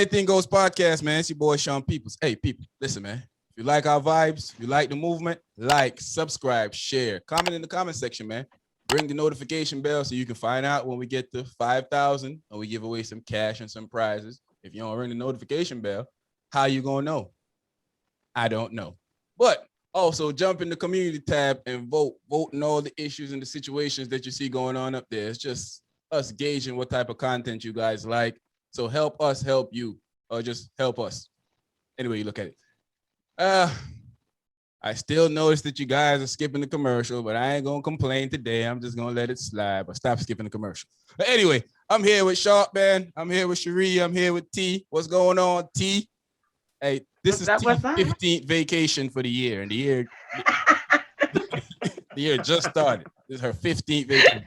Anything Goes podcast, man. It's your boy Sean Peoples. Hey, people, listen, man. If you like our vibes, if you like the movement, like, subscribe, share, comment in the comment section, man. Ring the notification bell so you can find out when we get to 5,000 and we give away some cash and some prizes. If you don't ring the notification bell, how you gonna know? I don't know. But also jump in the community tab and vote on all the issues and the situations that you see going on up there. It's just us gauging what type of content you guys like. So help us help you, or just help us. Anyway, you look at it. I still notice that you guys are skipping the commercial, but I ain't gonna complain today. I'm just gonna let it slide, but stop skipping the commercial. But anyway, I'm here with Sharp Man. I'm here with Cherie. I'm here with T. What's going on, T? Hey, this is T's 15th vacation for the year, and the year just started. This is her 15th vacation.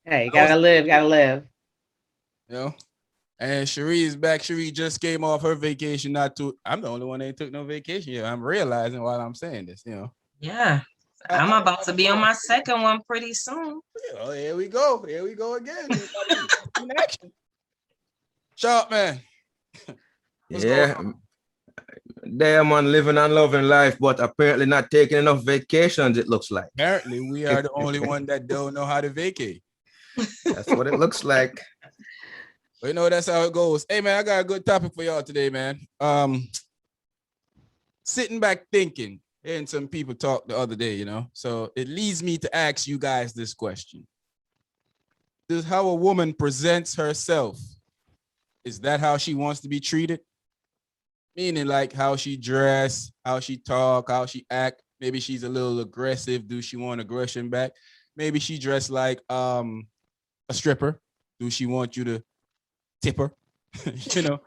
Hey, gotta live. You know? And Cherie is back. Cherie just came off her vacation. I'm the only one that ain't took no vacation yet. I'm realizing while I'm saying this, Yeah. I'm about to be on my second one pretty soon. Oh, here we go. Here we go again. In action. Sharp Man. Yeah. Damn, man, living and loving life, but apparently not taking enough vacations, it looks like. Apparently, we are the only one that don't know how to vacate. That's what it looks like. But that's how it goes. Hey, man, I got a good topic for y'all today, man. Sitting back thinking, hearing some people talk the other day, So it leads me to ask you guys this question. Does how a woman presents herself, is that how she wants to be treated? Meaning like how she dress, how she talk, how she act. Maybe she's a little aggressive. Do she want aggression back? Maybe she dressed like a stripper. Do she want you to tip her? So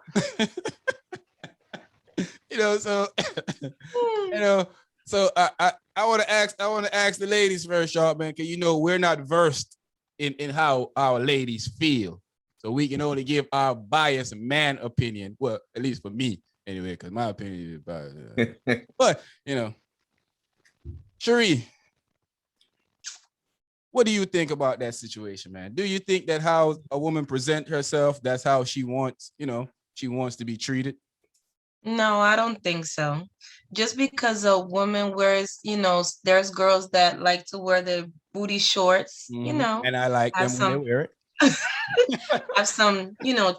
so I want to ask the ladies first, Sharp Man, because we're not versed in how our ladies feel. So we can only give our biased man opinion. Well, at least for me, anyway, because my opinion is biased. But Cherie, what do you think about that situation, man? Do you think that how a woman present herself, that's how she wants, she wants to be treated? No, I don't think so. Just because a woman wears, there's girls that like to wear their booty shorts, and I like them when they wear it. Have some,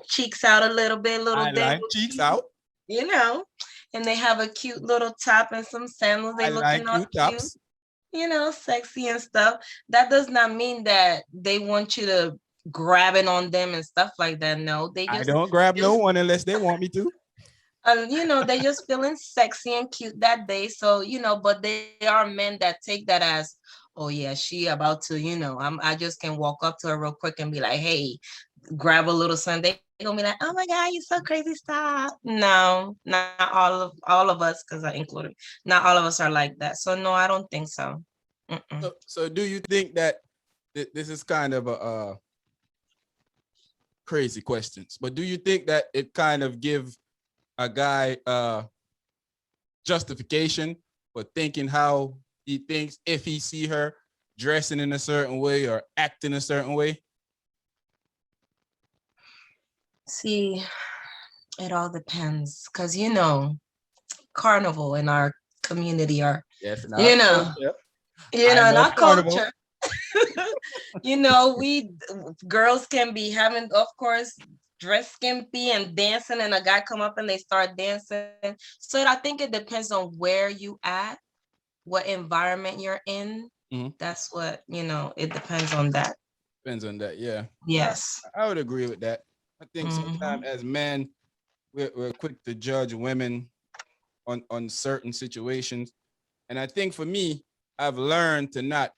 cheeks out a little bit, cheeks out. And they have a cute little top and some sandals. They looking all cute. Sexy and stuff. That does not mean that they want you to grab it on them and stuff like that. No, I don't grab no one unless they want me to. They're just feeling sexy and cute that day. So, but they are men that take that as, oh yeah, she about to, I just can walk up to her real quick and be like, hey, grab a little something. They're gonna be like, oh my God, you're so crazy, stop. No, not all of us, because I included, not all of us are like that. So no, I don't think so. So do you think that this is kind of a crazy questions, but do you think that it kind of give a guy justification for thinking how he thinks if he see her dressing in a certain way or acting a certain way? See, it all depends, because carnival in our community are, in our culture, we girls can be having, of course, dress skimpy and dancing, and a guy come up and they start dancing. So I think it depends on where you at, what environment you're in. That's what, it depends on that. Depends on that, yeah. Yes. I would agree with that. I think sometimes as men, we're quick to judge women on certain situations. And I think for me, I've learned to not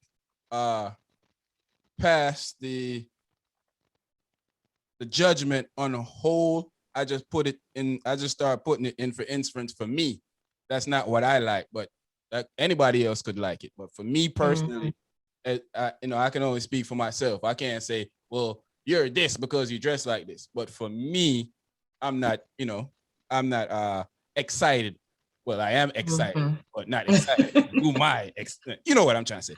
pass the judgment on a whole. I just start putting it in for instance. For me, that's not what I like, but anybody else could like it. But for me personally, I can only speak for myself. I can't say, well, you're this because you dress like this. But for me, I'm not excited. Well, I am excited, but not excited. Who am I? You know what I'm trying to say.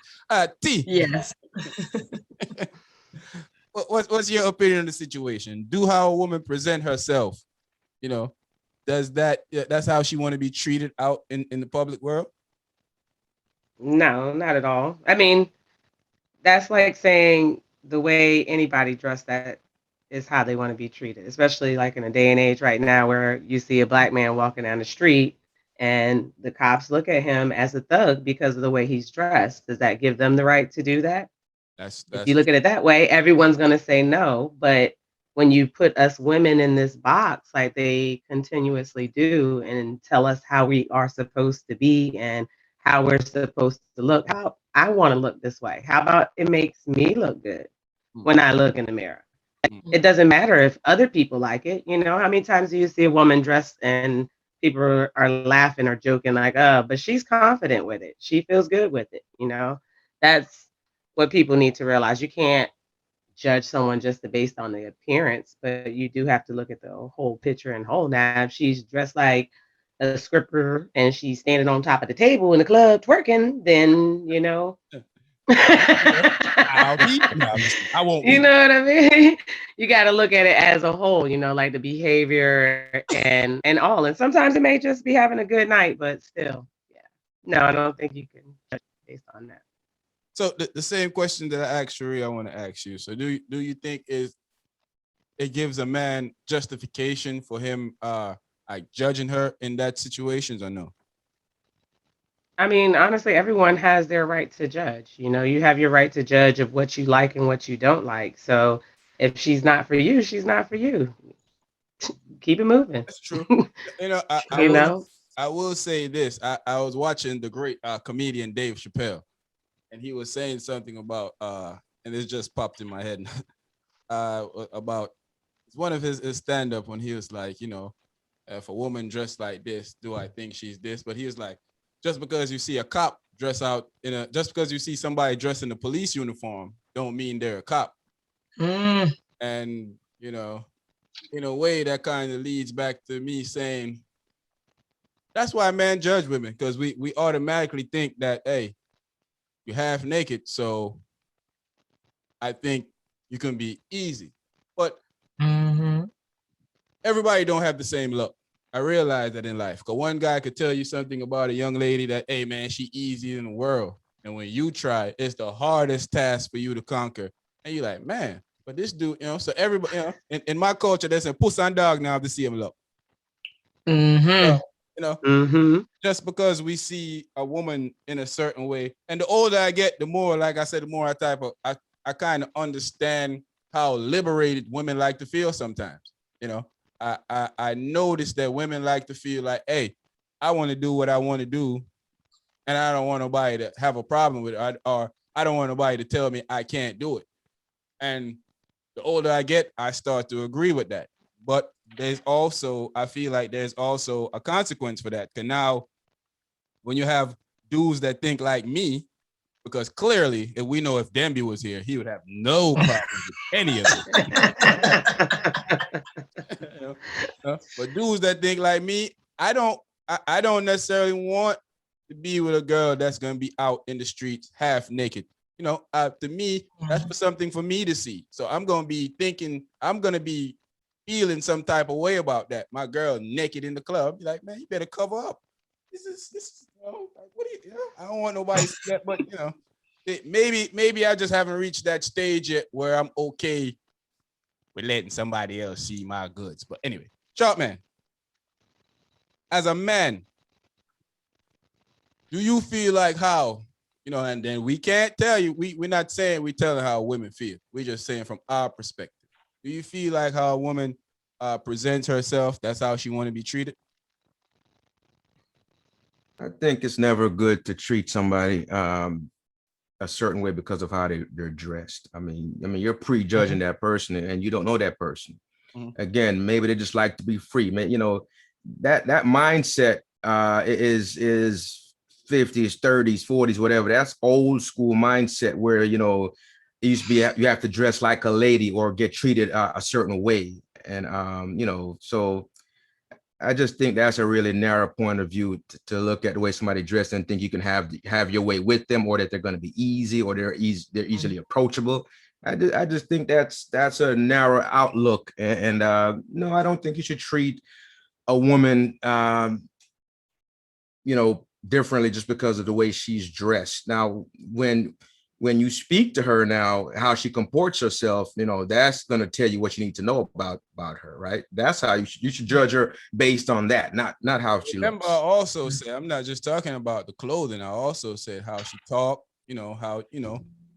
T. Yes. what's your opinion on the situation? Do how a woman present herself, you know, that's how she want to be treated out in the public world? No, not at all. I mean, that's like saying the way anybody dressed that is how they want to be treated, especially like in a day and age right now where you see a black man walking down the street and the cops look at him as a thug because of the way he's dressed. Does that give them the right to do that? If you That's look at it that way, everyone's going to say no. But when you put us women in this box, like they continuously do, and tell us how we are supposed to be and how we're supposed to look, how I want to look this way. How about it makes me look good when I look in the mirror? It doesn't matter if other people like it. You know, how many times do you see a woman dressed and people are laughing or joking like, oh, but she's confident with it. She feels good with it. You know, that's what people need to realize. You can't judge someone just based on the appearance, but you do have to look at the whole picture and whole. Now, if she's dressed like a stripper and she's standing on top of the table in the club twerking, then, you know. I'll be. No, I won't. You know what I mean? You got to look at it as a whole, you know, like the behavior and all. And sometimes it may just be having a good night, but still, yeah. No, I don't think you can judge based on that. So the same question that I asked Sheree, I want to ask you. So do you think it gives a man justification for him like judging her in that situations or no? I mean, honestly, everyone has their right to judge. You know, you have your right to judge of what you like and what you don't like. So if she's not for you, she's not for you. Keep it moving. That's true. You know, I will say this. I was watching the great comedian Dave Chappelle, and he was saying something about and it just popped in my head about one of his stand-up when he was like, you know, if a woman dressed like this, do I think she's this? But he was like, just because you see a cop dress out just because you see somebody dressed in a police uniform, don't mean they're a cop. And you know, in a way, that kind of leads back to me saying that's why men judge women, because we automatically think that, hey, you're half naked, so I think you can be easy. But everybody don't have the same look. I realize that in life. Because one guy could tell you something about a young lady that, hey, man, she easy in the world. And when you try, it's the hardest task for you to conquer. And you're like, man, but this dude, you know, so everybody, you know, in my culture, they say, puss and dog now to see him look. So, you know, just because we see a woman in a certain way, and the older I get, the more, like I said, the more I kind of understand how liberated women like to feel sometimes. You know, I noticed that women like to feel like, hey, I want to do what I want to do, and I don't want nobody to have a problem with it, or I don't want nobody to tell me I can't do it. And the older I get, I start to agree with that. But I feel like there's also a consequence for that. Because now, when you have dudes that think like me, because clearly, if we know if Demby was here, he would have no problem with any of it. But dudes that think like me, I don't necessarily want to be with a girl that's gonna be out in the streets half naked. You know, to me, that's for something for me to see. So I'm gonna be thinking, I'm gonna be feeling some type of way about that. My girl naked in the club, be like, man, you better cover up. This is you know, like, what do you know? I don't want nobody to see that, but you know, maybe I just haven't reached that stage yet where I'm okay with letting somebody else see my goods. But anyway, Sharp Man, as a man, do you feel like how, you know, and then we can't tell you, we're not saying we're telling how women feel. We're just saying from our perspective. Do you feel like how a woman presents herself, that's how she want to be treated? I think it's never good to treat somebody a certain way because of how they're dressed. I mean, you're prejudging that person and you don't know that person. Again, maybe they just like to be free. Man, you know, that mindset is 50s, 30s, 40s, whatever. That's old school mindset where, you know, it used to be you have to dress like a lady or get treated a certain way. And, you know, so I just think that's a really narrow point of view to look at the way somebody dressed and think you can have your way with them, or that they're going to be easy, or they're easily approachable. I just think that's a narrow outlook, and no, I don't think you should treat a woman, differently just because of the way she's dressed. Now, when you speak to her now, how she comports herself, that's going to tell you what you need to know about her, right? That's how you should judge her based on that, not how she Remember, looks. I also said I'm not just talking about the clothing. I also said how she talked.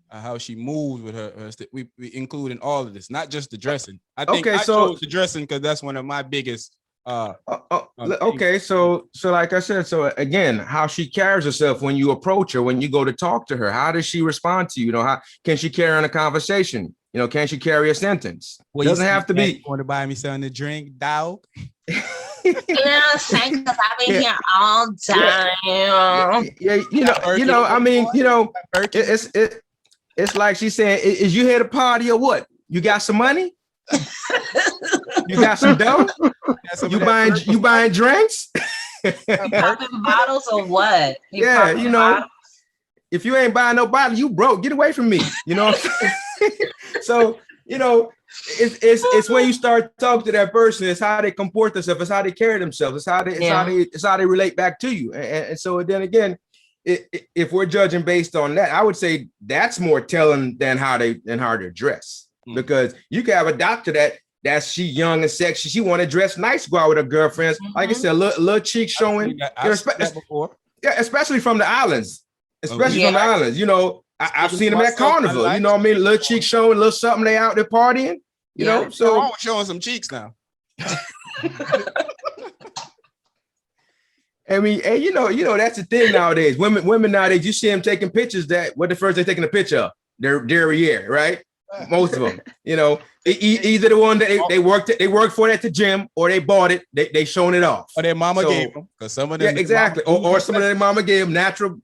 How she moves with her. We include in all of this, not just the dressing. I think I chose the dressing because that's one of my biggest. Okay, so like I said, so again, how she carries herself when you approach her, when you go to talk to her, how does she respond to you? How can she carry on a conversation? Can she carry a sentence? Well, doesn't have to be. Want to buy me something to drink, dog? Saying because I've been here all time. I mean, it's like she's saying, is you here to party or what? You got some money? You got some dough? You buying drinks? You popping bottles or what? If you ain't buying no bottle, you broke. Get away from me. So it's when you start talking to that person, it's how they comport themselves, it's how they carry themselves, it's how they relate back to you. And so then again, if we're judging based on that, I would say that's more telling than how they're dressed. Because you can have a doctor that's she young and sexy. She want to dress nice, go out with her girlfriends. Like I said, little cheeks showing. Especially from the islands. Especially from the islands. I've seen them at Carnival. You know what I mean? Little cheeks showing, little something. They out there partying. So I'm showing some cheeks now. I mean, and that's the thing nowadays. Women nowadays, you see them taking pictures. What the first they're taking a picture of? Their derriere, right? Most of them, either the one that they worked for it at the gym, or they bought it, they showing it off, or their mama gave them, because some of them, exactly, or some of their mama gave them. Natural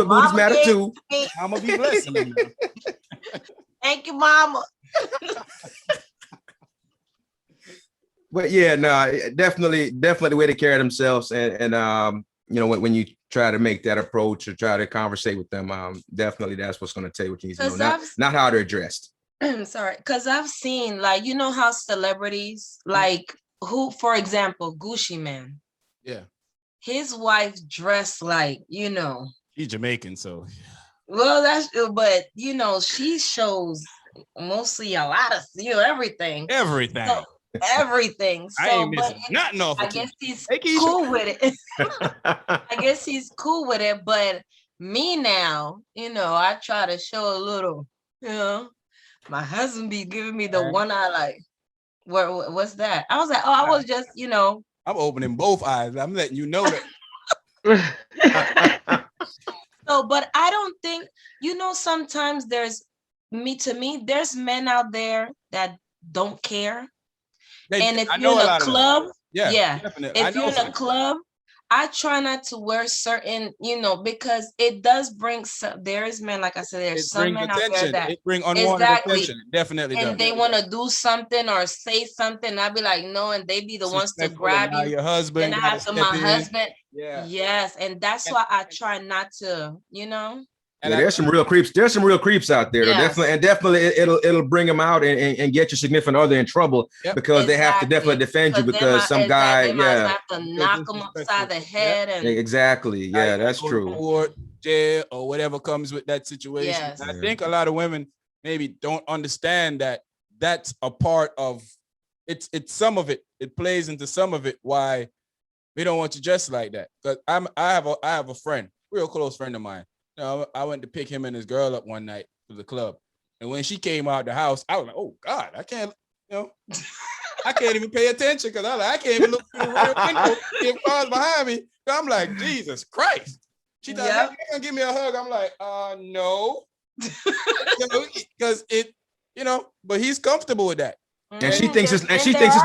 booties matter too. Mama be blessing them. Thank you, mama. But yeah, no, definitely the way they carry themselves, and when you try to make that approach or try to conversate with them, definitely that's what's going to tell you what you need to know, not how they're dressed. Sorry, because I've seen, like, how celebrities, like, who, for example, Gucci Man. Yeah. His wife dressed like, She's Jamaican, so. Well, but she shows mostly a lot of, everything. Everything. So, everything. So, I ain't missing nothing off. I guess he's cool with it. I guess he's cool with it, but me now, I try to show a little, my husband be giving me the one eye, like, what's that? I was like, I was just, I'm opening both eyes. I'm letting you know that. So, but I don't think, sometimes there's there's men out there that don't care. And if you're in a club, if you're in a club, I try not to wear certain, because it does bring there is men, like I said, there's some men out there that it bring unwanted attention. It definitely and does. they want to do something or say something. I'd be like, no, and they be the ones to grab you. Your husband, and I have to my husband. Yeah. Yes, and that's why I try not to, And there's some real creeps. There's some real creeps out there. Yes. Definitely, it'll bring them out and get your significant other in trouble because they have to definitely defend you because some guy, have to knock them upside the head and exactly, yeah, that's true. Or jail or whatever comes with that situation. Yes. I think a lot of women maybe don't understand that that's a part of it's some of it. It plays into some of it why we don't want to dress like that. Because I have a friend, real close friend of mine. I went to pick him and his girl up one night to the club. And when she came out the house, I was like, oh God, I can't, I can't even pay attention because I can't even look through the rear window if cars behind me. So I'm like, Jesus Christ. She thought, hey, you gonna give me a hug? I'm like, no. Because but he's comfortable with that. And she thinks it's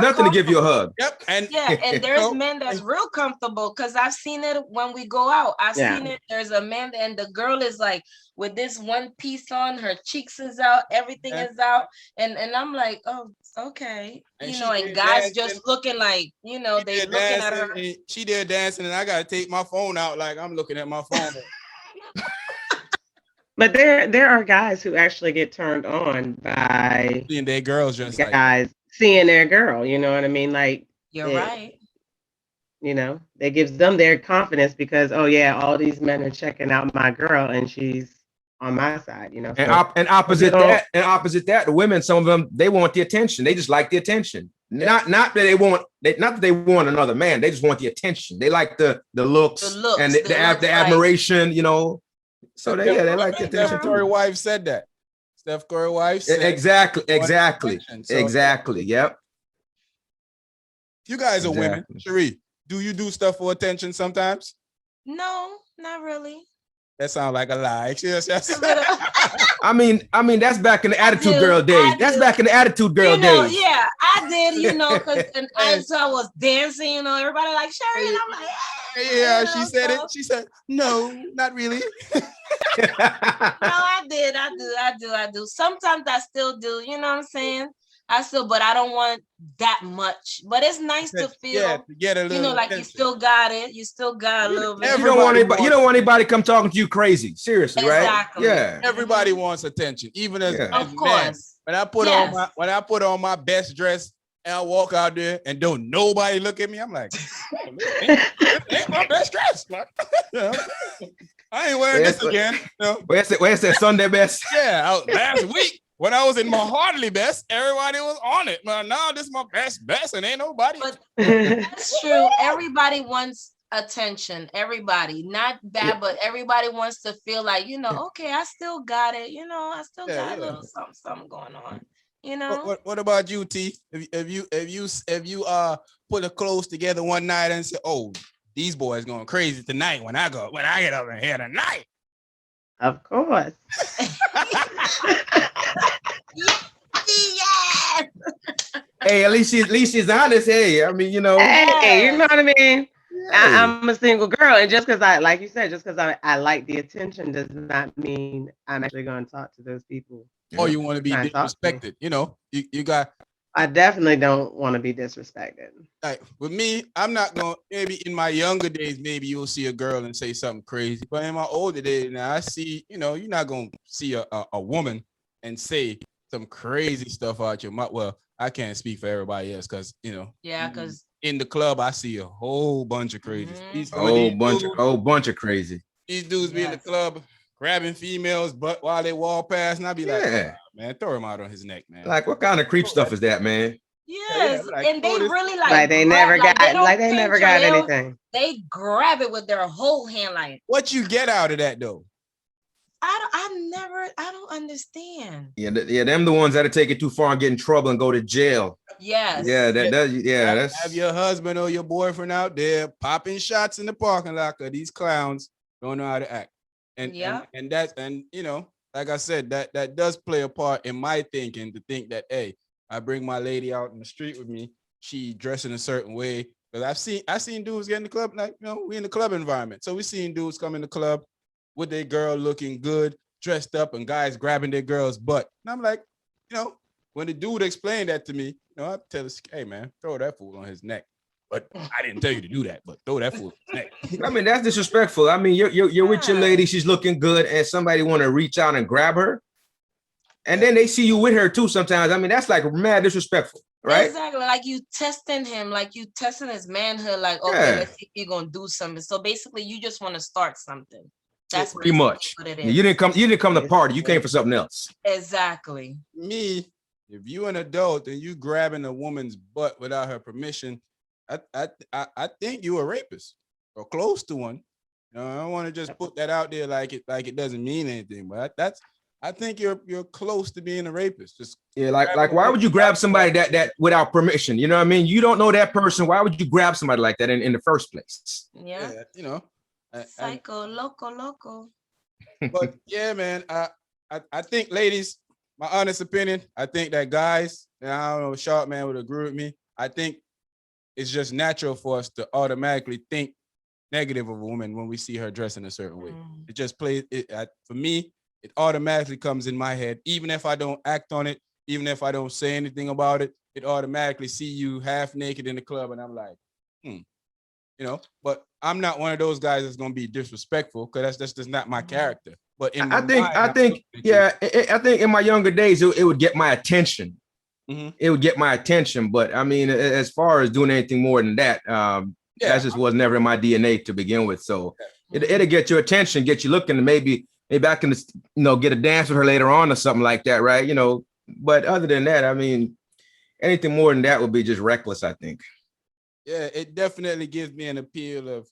nothing to give you a hug. Yep. And there's men that's real comfortable because I've seen it when we go out. I've seen it. There's a man and the girl is like with this one piece on, her cheeks is out, everything is out. And I'm like, oh, okay. And and guys dancing, just looking like, they looking at her. She there dancing and I gotta take my phone out like I'm looking at my phone. But there are guys who actually get turned on by Seeing their girls just like guys seeing their girl. You know what I mean? Like You're it, right. that gives them their confidence because oh yeah, all these men are checking out my girl and she's on my side. And, So opposite that, the women, some of them, they want the attention. They just like the attention. Not that they want another man. They just want the attention. They like the looks, The looks, and the the looks, right. admiration. So they like the Steph attention Curry too. wife said that. Steph Curry wife said Exactly. So, Exactly. Yep. You guys are women. Exactly. Cherie, do you do stuff for attention sometimes? No, not really. That sounds like a lie. Yes. I mean, that's back in the attitude do, girl days. I That's do. back in the attitude girl days. Yeah, I did, because I was dancing, everybody like Sherry, and I'm like, Yeah, she said it. She said, no, not really. No, I did. I do. Sometimes I still do. You know what I'm saying? But I don't want that much. But it's nice to feel, to get a little like attention. you still got it. You still got a little bit. You don't want anybody come talking to you crazy. Seriously, Exactly. right? Yeah. Everybody wants attention, even as Of course. men. When I put on my best dress and I walk out there and don't nobody look at me, I'm like, ain't my best dress. I ain't wearing this again. Where's that Sunday best? Yeah, last week when I was in my hardly best, everybody was on it. But now this is my best, and ain't nobody. But that's true. Everybody wants attention. Everybody, not bad, but everybody wants to feel like, okay, I still got it. I still got a little something going on. What about you, T? If you put a clothes together one night and say, oh, these boys going crazy tonight when I get up in here tonight. Of course. Yes. Hey, at least she's honest. Hey, I mean, Hey, you know what I mean? Hey. I'm a single girl, and just because like you said, just because I like the attention does not mean I'm actually going to talk to those people. Or you want to be disrespected. You got. I definitely don't want to be disrespected. Like with me, I'm not going. Maybe in my younger days, maybe you'll see a girl and say something crazy. But in my older days, now I see, you're not going to see a woman and say some crazy stuff out your mouth. Well, I can't speak for everybody else because yeah, because in the club I see a whole bunch of crazy. Whole bunch of crazy. These dudes be in the club grabbing females, but while they walk past, and I be like, oh, man, throw him out on his neck, man. Like, what kind of creep stuff is that, man? Yes, like, and they really they never got anything. They grab it with their whole hand, like. What you get out of that though? I don't understand. Yeah, them the ones that'll take it too far and get in trouble and go to jail. Yes. Yeah, that's have your husband or your boyfriend out there popping shots in the parking lot because these clowns don't know how to act. And like I said, that does play a part in my thinking to think that, hey, I bring my lady out in the street with me, she dressed in a certain way. Because I've seen dudes get in the club, like, we in the club environment. So we seen dudes come in the club with their girl looking good, dressed up, and guys grabbing their girl's butt. And I'm like, when the dude explained that to me, I tell us, hey man, throw that fool on his neck. But I didn't tell you to do that, but throw that fool on his neck. I mean, that's disrespectful. I mean, you're with your lady, she's looking good, and somebody want to reach out and grab her. And then they see you with her too sometimes. I mean, that's like mad disrespectful, right? Exactly. Like you testing him, like you testing his manhood, like, okay, let's see if you're gonna do something. So basically you just want to start something. That's pretty much what it is. You didn't come to party, you came for something else. Exactly. Me, if you an adult and you grabbing a woman's butt without her permission, I think you a rapist or close to one. I don't want to just put that out there like it doesn't mean anything, but I think you're close to being a rapist. Just like why would you grab somebody that without permission? You know what I mean? You don't know that person. Why would you grab somebody like that in the first place? Yeah. Psycho, loco. But yeah, man, I think, ladies, my honest opinion, I think that guys, and I don't know if Sharp Man would agree with me, I think it's just natural for us to automatically think negative of a woman when we see her dressed in a certain way. It just plays for me. It automatically comes in my head, even if I don't act on it, even if I don't say anything about it. It automatically see you half naked in the club, and I'm like, But I'm not one of those guys that's gonna be disrespectful because that's just not my character. But in I my think, mind, I I'm think, looking at yeah, I think in my younger days, it would get my attention. Mhm. It would get my attention. But I mean, as far as doing anything more than that, Yeah. that just was never in my DNA to begin with. So it'll get your attention, get you looking, and maybe I can, get a dance with her later on or something like that, right? But other than that, I mean, anything more than that would be just reckless, I think. Yeah, it definitely gives me an appeal of,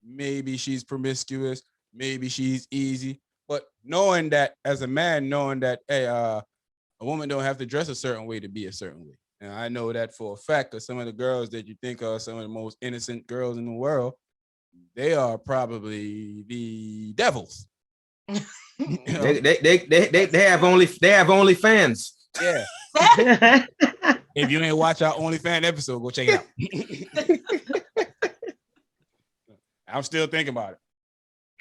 maybe she's promiscuous, maybe she's easy, but knowing that as a man, knowing that, hey, a woman don't have to dress a certain way to be a certain way. And I know that for a fact, because some of the girls that you think are some of the most innocent girls in the world, they are probably the devils. They have only fans. Yeah. If you ain't watch our OnlyFans episode, go check it out. I'm still thinking about it.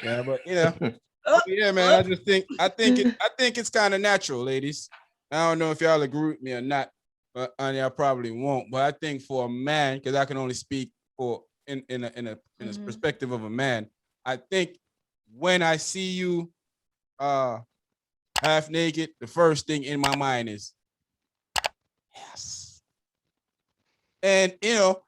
Yeah, but yeah, man. I think it's kind of natural, ladies. I don't know if y'all agree with me or not, but y'all probably won't. But I think for a man, because I can only speak for in a perspective of a man, I think when I see you half naked, the first thing in my mind is yes. And and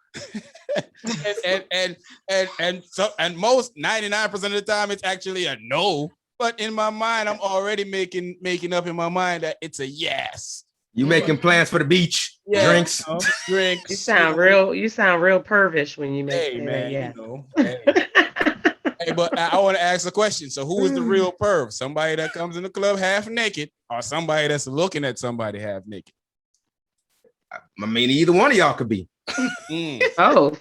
most 99% of the time it's actually a no. But in my mind, I'm already making up in my mind that it's a yes. You making plans for the beach, drinks. Drinks. You sound real pervish when you make Hey, man, that. Hey, but I want to ask a question. So who is the real perv? Somebody that comes in the club half naked or somebody that's looking at somebody half naked? I mean, either one of y'all could be. Oh.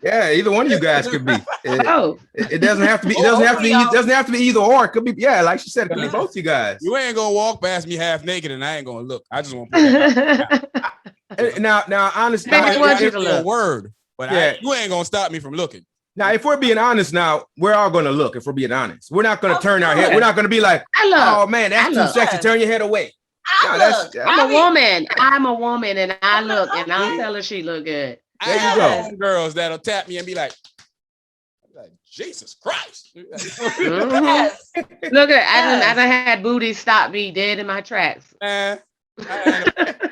Yeah, either one of you guys could be. It doesn't have to be. It doesn't have to be either or. It could be. Yeah, like she said, it could be both you guys. You ain't gonna walk past me half naked and I ain't gonna look. I just want to put that out. Now, honestly, it's a word, but yeah, you ain't gonna stop me from looking. Now, if we're being honest, now we're all gonna look. If we're being honest, we're not gonna turn our head. We're not gonna be like, "Oh man, that's too sexy." Turn your head away. I'm a woman, and I look, and I'll tell her she look good. There you go. Some girls that'll tap me and be like, Jesus Christ. Yes. Look at I done had booty stop me dead in my tracks. I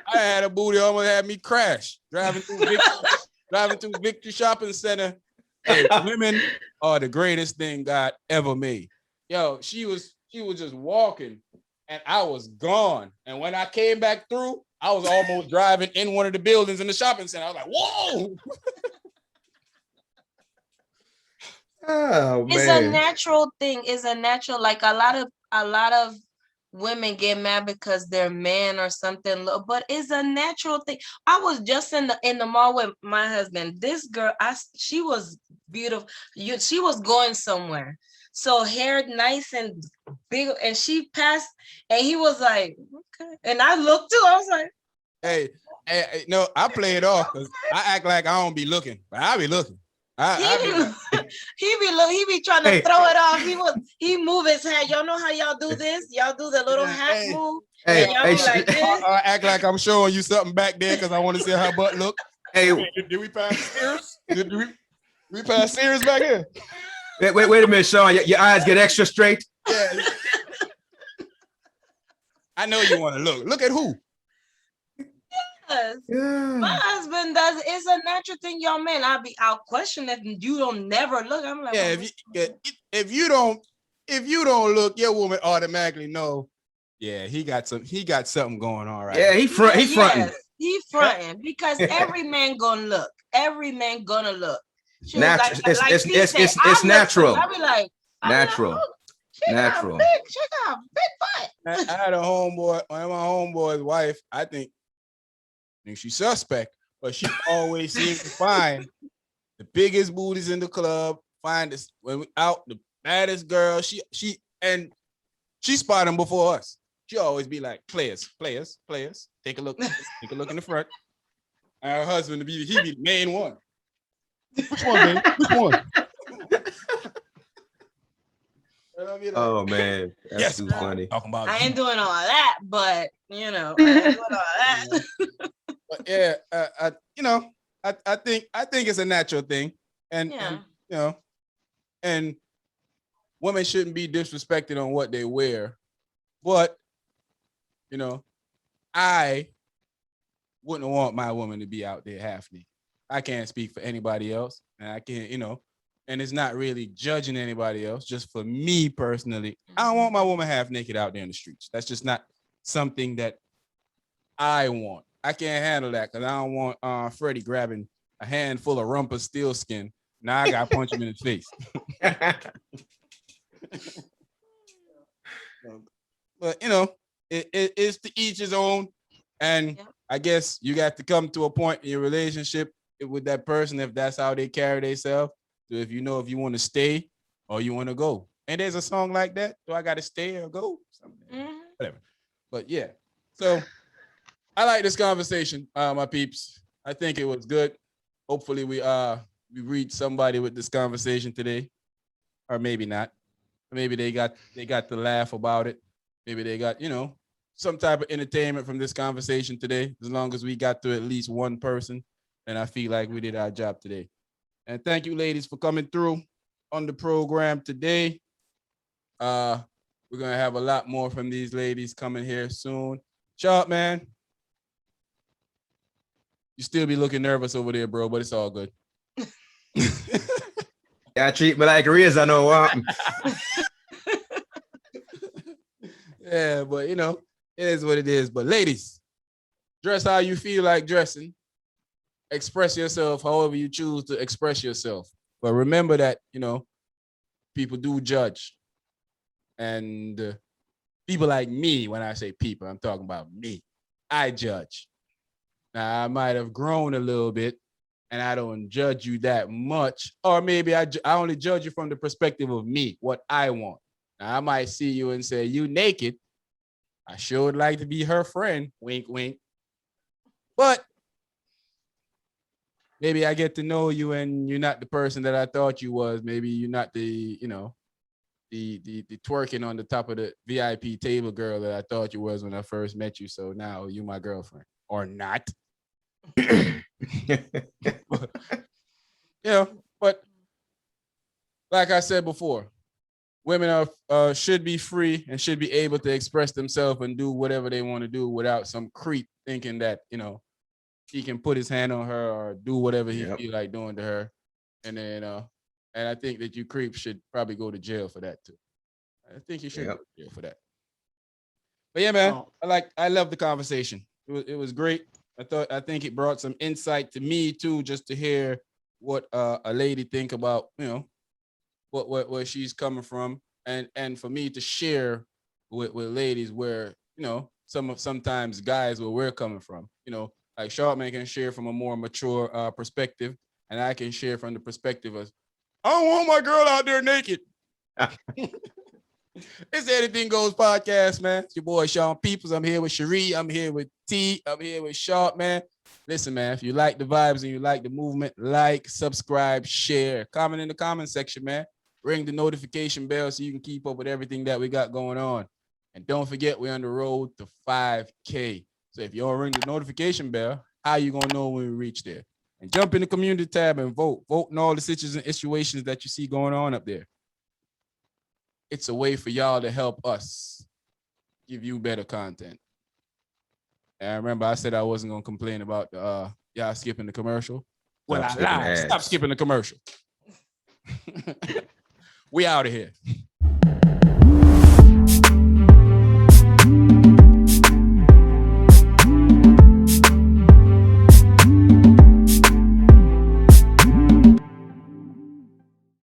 had a booty almost had me crash driving through Victory Shopping Center. Hey, women are the greatest thing God ever made. Yo, she was just walking and I was gone. And when I came back through, I was almost driving in one of the buildings in the shopping center. I was like, whoa. Oh, man. It's a natural thing. It's a natural, like a lot of women get mad because they're men or something, but it's a natural thing. I was just in the mall with my husband. This girl, she was beautiful. She was going somewhere. So hair nice and big, and she passed, and he was like, okay. And I looked too. I was like, hey, no, I play it off because I act like I don't be looking, but I be looking. He be trying to throw it off. He move his head. Y'all know how y'all do this? Y'all do the little hat move. And y'all be like this. I act like I'm showing you something back there because I want to see how her butt look. Hey, did we pass Sears? Did we pass Sears back here? Wait a minute, Sean. Your eyes get extra straight. Yeah. I know you want to look. Look at who? Yes. Yeah. My husband does. It's a natural thing, young man. I'll question if you don't never look. I'm like, yeah. If you don't look, your woman automatically know. Yeah, he got something going on right. Yeah, he fronting. Yes, he fronting because every man gonna look. Every man gonna look. Natural. It's natural. I be like, natural. Natural. She got a big butt. I had a homeboy. My homeboy's wife. I think she's suspect, but she always seems to find the biggest booties in the club. Find this when we out the baddest girl. She spot them before us. She always be like, players. Take a look in the front. And her husband he be the main one. Which one, babe? Which one? Oh man, that's too funny. Talking about I ain't doing all that, but I ain't doing all that. But yeah, I think it's a natural thing, and women shouldn't be disrespected on what they wear, but you know, I wouldn't want my woman to be out there half naked. I can't speak for anybody else, and I can't, and it's not really judging anybody else. Just for me personally, I don't want my woman half naked out there in the streets. That's just not something that I want. I can't handle that because I don't want Freddie grabbing a handful of rumpa steel skin. Now I gotta punch him in the face. But it's to each his own, and I guess you got to come to a point in your relationship with that person if that's how they carry themselves. So if you want to stay or you want to go, and there's a song like that. Do I got to stay or go? Whatever. But yeah, so I like this conversation, my peeps. I think it was good. Hopefully we reached somebody with this conversation today, or maybe not. Maybe they got to laugh about it. Maybe they got some type of entertainment from this conversation today. As long as we got to at least one person, and I feel like we did our job today. And thank you, ladies, for coming through on the program today. We're gonna have a lot more from these ladies coming here soon. Sharp, man. You still be looking nervous over there, bro, but it's all good. Yeah, treat me like Riz, I know what. Yeah, but it is what it is. But ladies, dress how you feel like dressing. Express yourself however you choose to express yourself. But remember that, people do judge. And people like me, when I say people, I'm talking about me. I judge. Now, I might have grown a little bit, and I don't judge you that much. Or maybe I only judge you from the perspective of me, what I want. Now, I might see you and say, you naked. I sure would like to be her friend. Wink, wink. But maybe I get to know you and you're not the person that I thought you was. Maybe you're not the twerking on the top of the VIP table girl that I thought you was when I first met you. So now you my girlfriend. Or not. But like I said before, women should be free and should be able to express themselves and do whatever they want to do without some creep thinking that, he can put his hand on her or do whatever he feel like doing to her. And then, and I think that you creeps should probably go to jail for that too. I think you should go to jail for that. But yeah, man, I love the conversation. It was great. I think it brought some insight to me too, just to hear what a lady think about, where she's coming from, and for me to share with ladies where sometimes guys where we're coming from. Like Sharpman can share from a more mature perspective, and I can share from the perspective of I don't want my girl out there naked. It's the Anything Goes podcast, man. It's your boy Sean Peoples. I'm here with Cherie. I'm here with T. I'm here with Sharp, man. Listen, man, if you like the vibes and you like the movement, like, subscribe, share, comment in the comment section, man. Ring the notification bell so you can keep up with everything that we got going on. And don't forget, we're on the road to 5K. So if you don't ring the notification bell, how you gonna know when we reach there? And jump in the community tab and vote. Vote in all the situations that you see going on up there. It's a way for y'all to help us give you better content. And I remember I said I wasn't gonna complain about y'all skipping the commercial. Well, I lied. Stop skipping the commercial. We out of here.